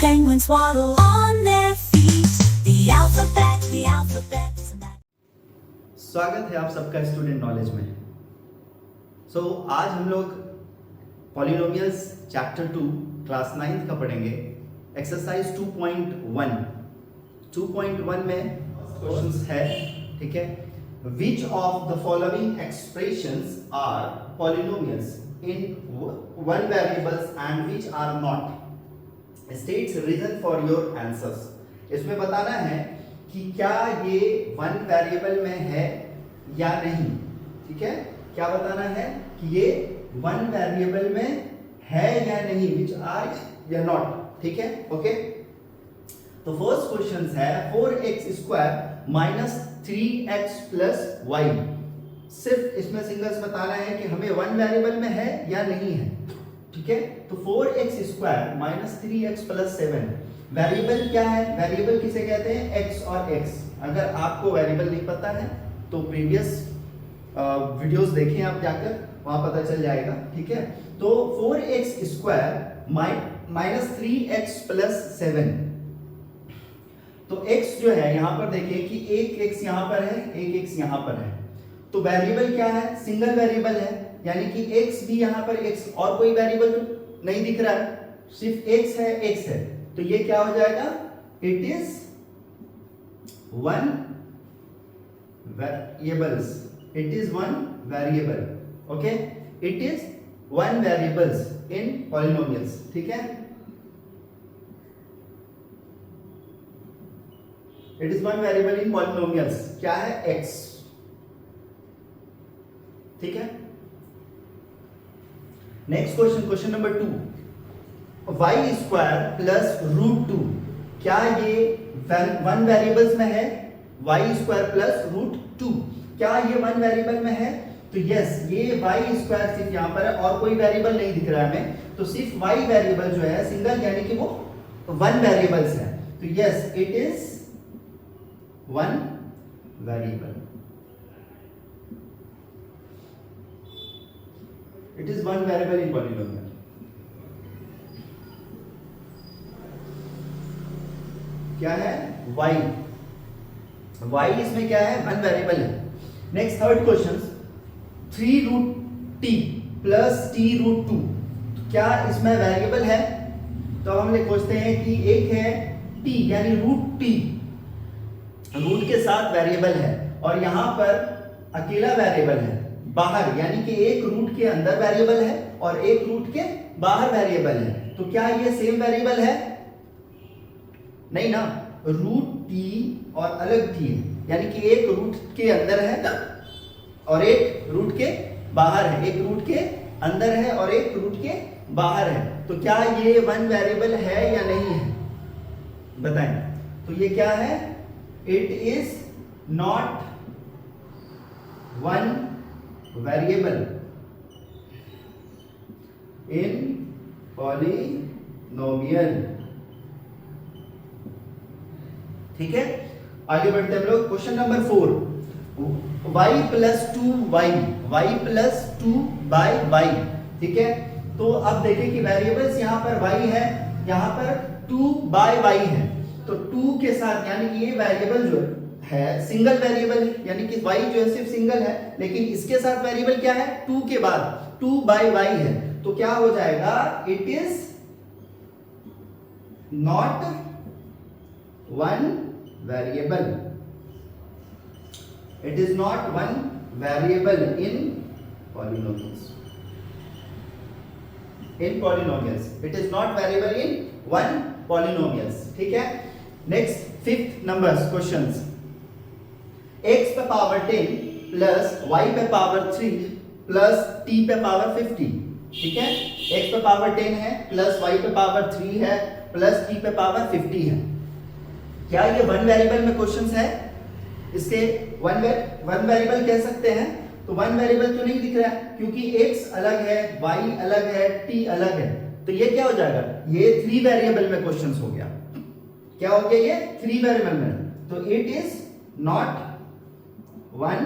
Penguins waddle on their feet. The alphabet. स्वागत है आप सबका स्टूडेंट नॉलेज में। आज हम लोग पॉलिनोमियल्स चैप्टर 2 क्लास 9th का पढ़ेंगे। एक्सरसाइज 2.1 में क्वेश्चंस है, ठीक है। Which of the following expressions are polynomials in one variables and which are not, states reason for your answers. इसमें बताना है कि क्या ये वन वेरिएबल में है या नहीं, ठीक है। क्या बताना है कि ये वन वेरिएबल में है या नहीं, विच आर या नॉट, ठीक है। ओके, तो फर्स्ट क्वेश्चन है 4x² minus 3x plus Y. सिर्फ इसमें सिंगल्स बताना है कि हमें वन वेरिएबल में है या नहीं है, ठीक है। तो 4x² minus 3x plus 7, variable क्या है? वेरिएबल किसे कहते हैं? x और x। अगर आपको वेरिएबल नहीं पता है तो प्रीवियस वीडियोस देखें आप जाकर, वहां पता चल जाएगा, ठीक है। तो 4x² माइनस 3x प्लस 7, तो x जो है यहां पर देखिए कि एक x यहां पर है, एक x यहां पर है। तो वेरिएबल क्या है? सिंगल वेरिएबल है, यानी कि x भी यहां पर x, और कोई वेरिएबल तो नहीं दिख रहा है, सिर्फ x है। तो ये क्या हो जाएगा? It is one variables, it is one variable, okay. It is one variables in polynomials, ठीक है। It is one variable in polynomials. क्या है? x, ठीक है। Next question, question number 2, y² plus √2, क्या ये वन वेरिएबल्स में है? y² प्लस √2, क्या ये वन वेरिएबल में है? तो यस, ये y² सिर्फ यहां पर है और कोई वेरिएबल नहीं दिख रहा है हमें, तो सिर्फ y वेरिएबल जो है सिंगल, यानी कि वो वन वेरिएबल्स है। तो yes, it is one variable, it is one variable in polynomial. क्या है? y इसमें क्या है? वन वेरिएबल है। Next third question, 3√t plus t√2, क्या इसमें वेरिएबल है? तो हम लोग पूछते हैं कि एक है t यानी √t, रूट के साथ वेरिएबल है, और यहां पर अकेला वेरिएबल है बाहर, यानी कि एक रूट के अंदर वेरिएबल है और एक रूट के बाहर वेरिएबल है। तो क्या ये सेम वेरिएबल है? नहीं ना, √t और अलग t है, यानी कि एक रूट के अंदर है और एक रूट के बाहर है, एक रूट के अंदर है और एक रूट के बाहर है। तो क्या ये वन वेरिएबल है या नहीं है, बताएं। तो ये क्या है? It is not one variable in polynomial, ठीक है। आगे बढ़ते हैं हम लोग। Question number 4, y plus 2y, y plus 2/y, ठीक है। तो अब देखें कि वेरिएबल्स यहां पर y है, यहां पर 2/y है। तो 2 के साथ, यानी कि ये वेरिएबल जो है सिंगल वेरिएबल है, यानी कि y जो है सिर्फ सिंगल है, लेकिन इसके साथ वेरिएबल क्या है? 2 के बाद 2/y है। तो क्या हो जाएगा? It is not one variable, it is not one variable in polynomials, in polynomials it is not variable in one polynomials, ठीक है। Next fifth number questions, x पे पावर 10 प्लस y पे पावर 3 प्लस t पे power 50, ठीक है। x पे power 10 है plus y पे पावर 3 है प्लस t पे पावर 50 है। क्या ये वन वेरिएबल में क्वेश्चंस है? इसके वन वेरिएबल कह सकते हैं, तो वन वेरिएबल तो नहीं दिख रहा है क्योंकि x अलग है, y अलग है, t अलग है। तो ये क्या हो जाएगा? ये 3 वेरिएबल में क्वेश्चंस हो गया। क्या हो गया? ये 3 वेरिएबल में। तो it is not one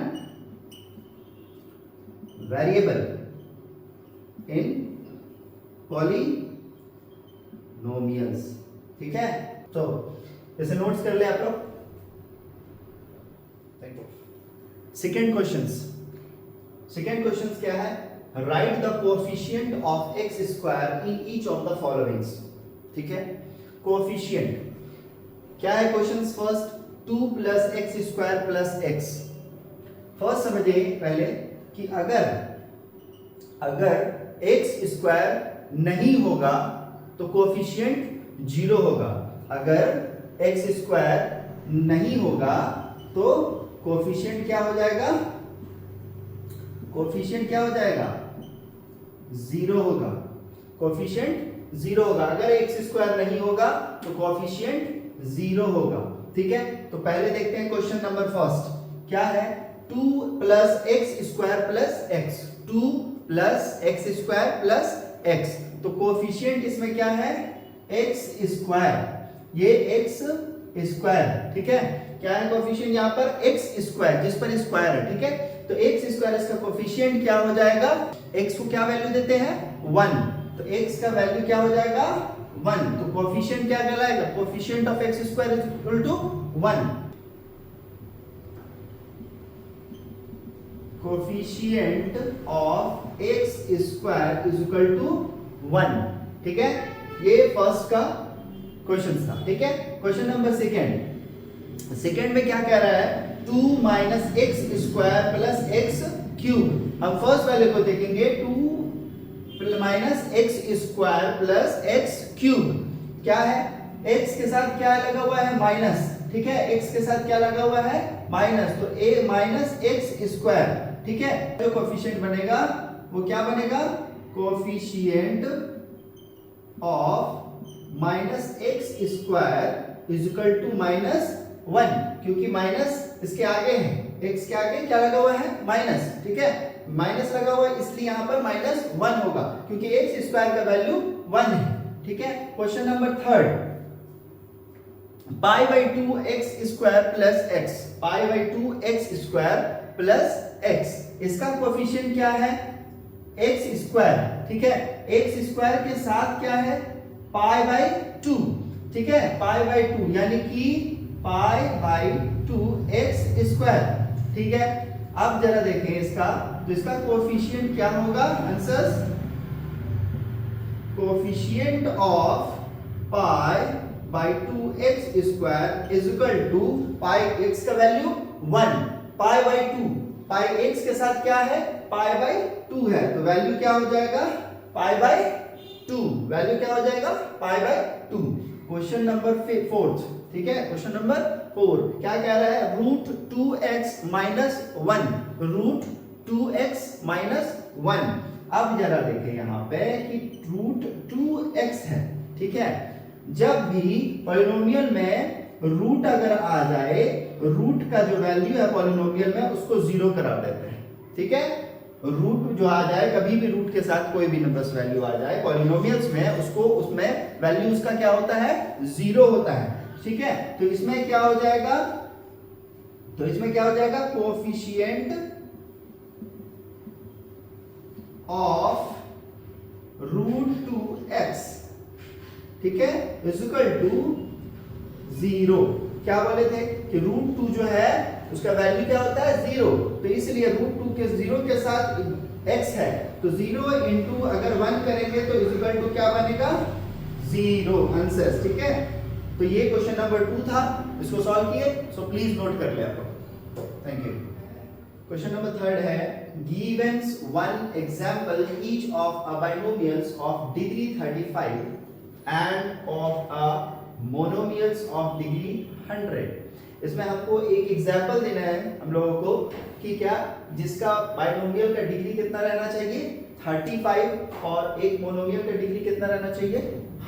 variable in polynomials, ठीक है, तो इसे नोट्स कर ले आप लोग। Thank you. सेकेंड क्वेश्चन क्या है, right the coefficient of x square in each of the followings. ठीक है, कोएफिशिएंट क्या है question first, 2 plus x square plus x. First समझिए पहले कि अगर एक्स स्क्वायर नहीं होगा तो कोएफिशिएंट 0 होगा। अगर एक्स स्क्वायर नहीं होगा तो कोएफिशिएंट क्या हो जाएगा, कोएफिशिएंट क्या हो जाएगा, 0 होगा। कोएफिशिएंट 0 होगा। अगर एक्स स्क्वायर नहीं होगा तो कोएफिशिएंट 0 होगा। ठीक है, तो पहले देखते हैं क्वेश्चन नंबर फर्स्ट क्या है, 2 plus x square plus x, 2 plus x square plus x. तो कोएफिशिएंट इसमें क्या है, एक्स स्क्वायर, ये एक्स स्क्वायर। ठीक है, क्या है कोएफिशिएंट यहाँ पर, एक्स स्क्वायर, जिस पर स्क्वायर है। ठीक है, तो एक्स स्क्वायर इसका कोएफिशिएंट क्या हो जाएगा, एक्स को क्या वैल्यू देते हैं 1, तो एक्स का वैल्यू क्या हो जाएगा 1। तो कोएफिशिएंट क्या कहलाएगा, coefficient of x square is equal to 1। Coefficient of x square is equal to 1। ठीक है, ये फर्स्ट का क्वेश्चन था। ठीक है, क्वेश्चन नंबर सेकेंड में क्या कह रहा है, 2 minus x square plus x cube. हम फर्स्ट वाले को देखेंगे, 2 minus x square plus x cube. क्या है, एक्स के साथ क्या लगा हुआ है, माइनस। ठीक है, एक्स के साथ क्या लगा हुआ है, माइनस, तो ए माइनस एक्स स्क्वायर। ठीक है, जो कोएफिशिएंट बनेगा वो क्या बनेगा, coefficient of minus x square is equal to minus 1, क्योंकि माइनस इसके आगे है, एक्स के आगे क्या लगा हुआ है, माइनस। ठीक है, माइनस लगा हुआ है इसलिए यहां पर माइनस 1 होगा, क्योंकि एक्स स्क्वायर का वैल्यू 1 है। ठीक है, question number third, pi by 2 x square plus x, pi by 2 x square plus x, इसका कोएफिशिएंट क्या है, एक्स स्क्वायर। ठीक है, एक्स स्क्वायर के साथ क्या है, पाई बाई 2। ठीक है, पाई बाई 2 यानी कि पाई बाई 2 एक्स स्क्वायर। ठीक है, अब जरा देखें इसका, तो इसका कोएफिशिएंट क्या होगा, answers, coefficient of pi by 2 x square is equal to pi, x का value 1, pi by 2, pi x के साथ क्या है, पाई बाई 2 है, तो वैल्यू क्या हो जाएगा, पाई बाई 2, वैल्यू क्या हो जाएगा, पाई बाई 2। Question number 4। ठीक है, क्वेश्चन नंबर 4 क्या कह रहा है, root 2x minus 1, root 2x minus 1। अब जरा देखें यहां पे कि रूट 2x है। ठीक है, जब भी पॉलिनोमियल में रूट अगर आ जाए, रूट का जो वैल्यू है पॉलिनोमियल में उसको 0 करा देते हैं। ठीक है, रूट जो आ जाए, कभी भी रूट के साथ कोई भी नंबर्स वैल्यू आ जाए पॉलिनोमियल्स में, उसको उसमें वैल्यू उसका क्या होता है, 0 होता है। ठीक है, तो इसमें क्या हो जाएगा, तो इसमें क्या हो जाएगा, कोएफिशिएंट ऑफ रूट 2x, ठीक है, इज इक्वल टू 0। क्या बोले थे कि रूट 2 जो है उसका वैल्यू क्या होता है, 0, तो इसलिए रूट 2 के 0 के साथ x है, तो 0 इंटू अगर 1 करेंगे तो इज इक्वल टू क्या बनेगा, 0 आंसर। ठीक है, तो ये क्वेश्चन नंबर 2 था, इसको सॉल्व किए, सो प्लीज नोट कर ले आप लोग। Thank you. क्वेश्चन नंबर 3 है, givens one example each of a binomials of degree 35 and of a monomials of degree 100। इसमें हमको एक एग्जांपल देना है हम लोगों को कि क्या, जिसका बाइनोमियल का डिग्री कितना रहना चाहिए, 35, और एक मोनोमियल का डिग्री कितना रहना चाहिए,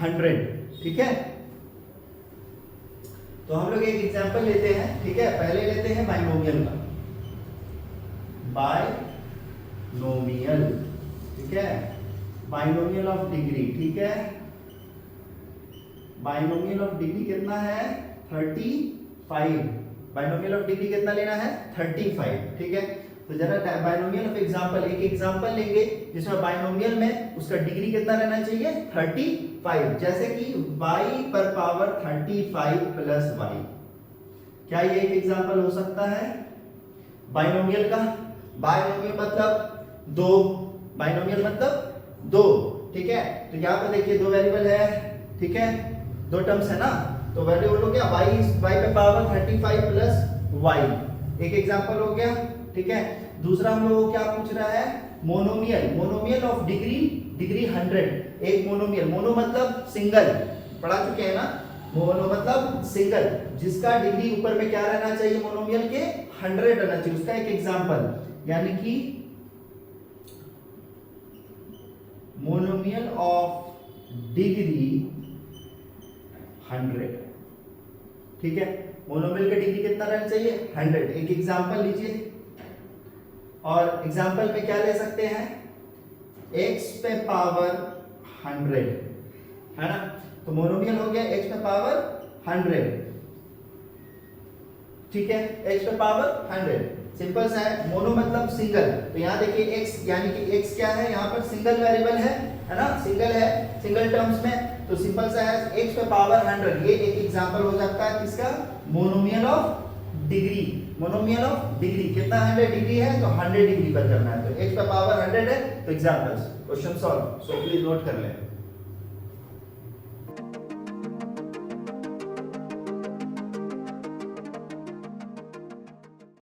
100। ठीक है, तो हम लोग एक एग्जांपल लेते हैं। ठीक है, पहले लेते हैं बाइनोमियल का, बाइनोमियल। ठीक है, बाइनोमियल ऑफ डिग्री। ठीक है, बाइनोमियल ऑफ डिग्री कितना है, 35। बाइनोमियल ऑफ डिग्री कितना लेना है, 35। ठीक है, तो जरा बाइनोमियल ऑफ एग्जांपल, एक एग्जांपल लेंगे जिसमें बाइनोमियल में उसका डिग्री कितना रहना चाहिए, 35। 35, जैसे कि y पर पावर 35 प्लस y, क्या ये एक एग्जांपल हो सकता है बाइनोमियल का? बाइनोमियल मतलब दो, बाइनोमियल मतलब दो, ठीक है। तो यहाँ पर देखिए दो वेरिएबल है, ठीक है, दो टर्म्स है ना, तो वेरिएबल हो गया y पे पावर 35 प्लस y, एक एग्जांपल हो गया, ठीक है। दूसरा हम लोग को क्या पूछ रहा है, मोनोमियल, मोनोमियल ऑफ डिग्री 100, एक मोनोमियल, मोनो मतलब सिंगल, पढ़ा चुके हैं ना, मोनो मतलब सिंगल, जिसका डिग्री ऊपर में क्या रहना चाहिए, मोनोमियल के 100 रहना चाहिए, उसका एक एग्जांपल, यानी कि मोनोमियल ऑफ डिग्री 100, ठीक है। मोनोमियल का डिग्री कितना रहना चाहिए, 100, एक एग्जांपल लीजिए, और एग्जांपल में क्या ले सकते हैं, x पे पावर 100, है ना, तो मोनोमियल हो गया x पे पावर 100, ठीक है, x पे पावर 100, सिंपल सा है। मोनो मतलब सिंगल, तो यहाँ देखिए x, यानी कि x क्या है, यहाँ पर सिंगल वेरिएबल है ना, सिंगल है, सिंगल टर्म्स में, तो सिंपल सा है x पे पावर 100, ये एक एग्जांपल हो सकता है किसका, monomial of degree, monomial of degree कितना 100 डिग्री है, तो 100 डिग्री पर करना है, तो x पे पावर 100 है, तो examples, question solve, so please note कर लें।